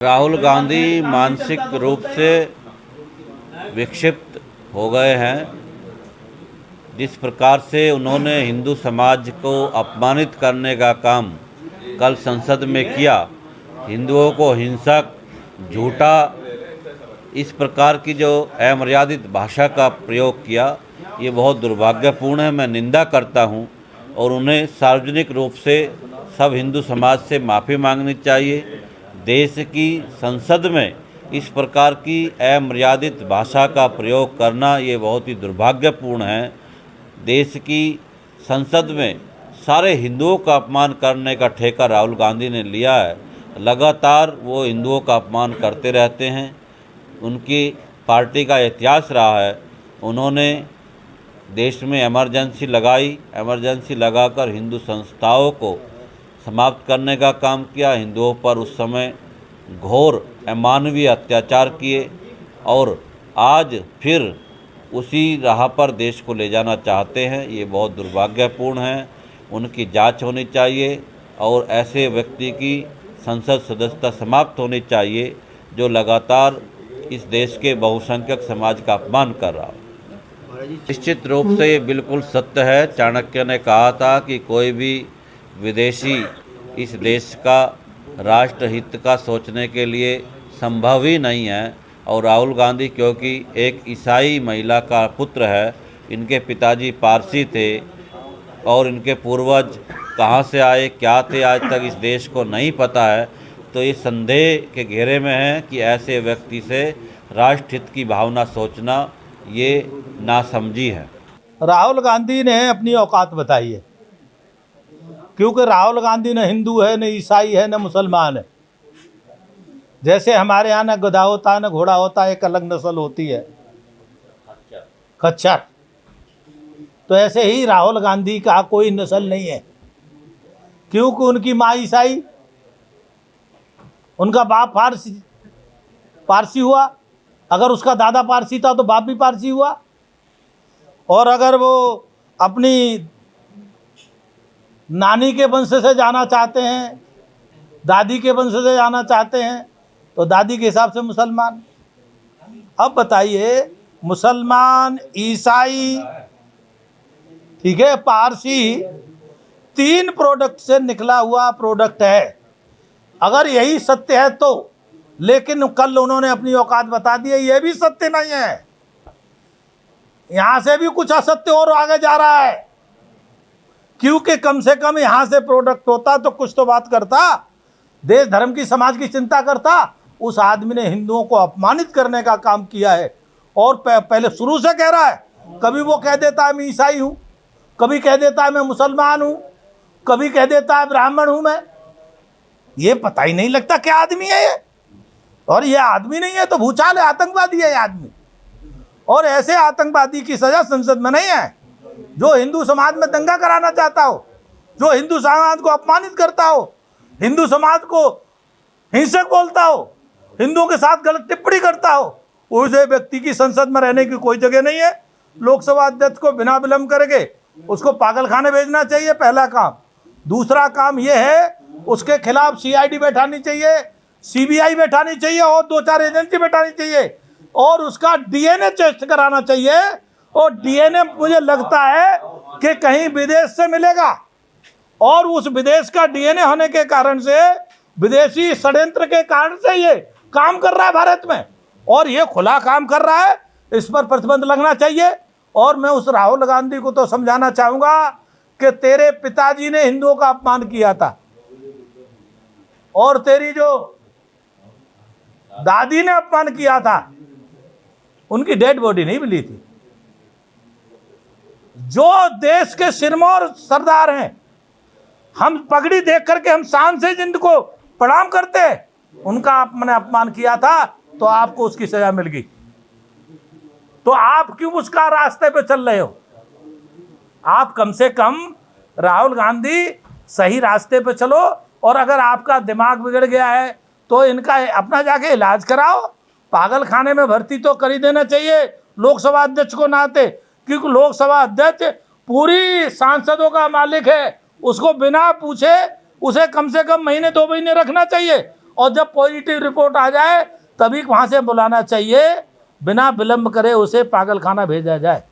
राहुल गांधी मानसिक रूप से विक्षिप्त हो गए हैं। जिस प्रकार से उन्होंने हिंदू समाज को अपमानित करने का काम कल संसद में किया, हिंदुओं को हिंसक, झूठा, इस प्रकार की जो अमर्यादित भाषा का प्रयोग किया, ये बहुत दुर्भाग्यपूर्ण है। मैं निंदा करता हूँ और उन्हें सार्वजनिक रूप से सब हिंदू समाज से माफ़ी मांगनी चाहिए। देश की संसद में इस प्रकार की अमर्यादित भाषा का प्रयोग करना ये बहुत ही दुर्भाग्यपूर्ण है। देश की संसद में सारे हिंदुओं का अपमान करने का ठेका राहुल गांधी ने लिया है। लगातार वो हिंदुओं का अपमान करते रहते हैं। उनकी पार्टी का इतिहास रहा है, उन्होंने देश में इमरजेंसी लगाई, इमरजेंसी लगाकर हिंदू संस्थाओं को समाप्त करने का काम किया। हिंदुओं पर उस समय घोर अमानवीय अत्याचार किए और आज फिर उसी राह पर देश को ले जाना चाहते हैं। ये बहुत दुर्भाग्यपूर्ण है। उनकी जांच होनी चाहिए और ऐसे व्यक्ति की संसद सदस्यता समाप्त होनी चाहिए जो लगातार इस देश के बहुसंख्यक समाज का अपमान कर रहा हो। निश्चित रूप से ये बिल्कुल सत्य है। चाणक्य ने कहा था कि कोई भी विदेशी इस देश का राष्ट्रहित का सोचने के लिए संभव ही नहीं है। और राहुल गांधी क्योंकि एक ईसाई महिला का पुत्र है, इनके पिताजी पारसी थे और इनके पूर्वज कहाँ से आए, क्या थे, आज तक इस देश को नहीं पता है। तो ये संदेह के घेरे में है कि ऐसे व्यक्ति से राष्ट्रहित की भावना सोचना ये नासमझी है। राहुल गांधी ने अपनी औकात बताई है, क्योंकि राहुल गांधी न हिंदू है, न ईसाई है, न मुसलमान है। जैसे हमारे यहाँ न गधा होता है, न घोड़ा होता है, एक अलग नस्ल होती है, खच्चर। तो ऐसे ही राहुल गांधी का कोई नस्ल नहीं है, क्योंकि उनकी माँ ईसाई, उनका बाप पारसी हुआ। अगर उसका दादा पारसी था तो बाप भी पारसी हुआ। और अगर वो अपनी नानी के वंश से जाना चाहते हैं, दादी के वंश से जाना चाहते हैं, तो दादी के हिसाब से मुसलमान। अब बताइए, मुसलमान, ईसाई, ठीक है, पारसी, 3 प्रोडक्ट से निकला हुआ प्रोडक्ट है। अगर यही सत्य है तो, लेकिन कल उन्होंने अपनी औकात बता दी है, यह भी सत्य नहीं है। यहां से भी कुछ असत्य और आगे जा रहा है, क्योंकि कम से कम यहां से प्रोडक्ट होता तो कुछ तो बात करता, देश धर्म की, समाज की चिंता करता। उस आदमी ने हिंदुओं को अपमानित करने का काम किया है और पहले शुरू से कह रहा है। कभी वो कह देता है मैं ईसाई हूं, कभी कह देता है मैं मुसलमान हूं, कभी कह देता है ब्राह्मण हूं मैं। ये पता ही नहीं लगता क्या आदमी है ये। और ये आदमी नहीं है तो भूचाल है, आतंकवादी है ये आदमी। और ऐसे आतंकवादी की सजा संसद में नहीं है जो हिंदू समाज में दंगा कराना चाहता हो, जो हिंदू समाज को अपमानित करता हो, हिंदू समाज को हिंसक बोलता हो, हिंदुओं के साथ गलत टिप्पणी करता हो। उस व्यक्ति की संसद में रहने की कोई जगह नहीं है। लोकसभा अध्यक्ष को बिना विलंब करके उसको पागलखाने भेजना चाहिए, पहला काम। दूसरा काम यह है, उसके खिलाफ CID बैठानी चाहिए, CBI बैठानी चाहिए और 2-4 एजेंसी बैठानी चाहिए और उसका DNA टेस्ट कराना चाहिए। और DNA मुझे लगता है कि कहीं विदेश से मिलेगा और उस विदेश का DNA होने के कारण से, विदेशी षड्यंत्र के कारण से ये काम कर रहा है भारत में, और ये खुला काम कर रहा है। इस पर प्रतिबंध लगना चाहिए। और मैं उस राहुल गांधी को तो समझाना चाहूंगा कि तेरे पिताजी ने हिंदुओं का अपमान किया था और तेरी जो दादी ने अपमान किया था, उनकी डेड बॉडी नहीं मिली थी। जो देश के सिरमौर सरदार हैं, हम पगड़ी देख करके हम शान से जिनको प्रणाम करते हैं, उनका आपने अपमान किया था तो आपको उसकी सजा मिल गई। तो आप क्यों उसका रास्ते पे चल रहे हो? आप कम से कम राहुल गांधी सही रास्ते पे चलो। और अगर आपका दिमाग बिगड़ गया है तो इनका अपना जाके इलाज कराओ। पागल खाने में भर्ती तो कर ही देना चाहिए लोकसभा अध्यक्ष को नाते, क्योंकि लोकसभा अध्यक्ष पूरी सांसदों का मालिक है। उसको बिना पूछे उसे कम से कम महीने 2 महीने रखना चाहिए और जब पॉजिटिव रिपोर्ट आ जाए तभी वहाँ से बुलाना चाहिए, बिना विलंब करे उसे पागलखाना भेजा जाए।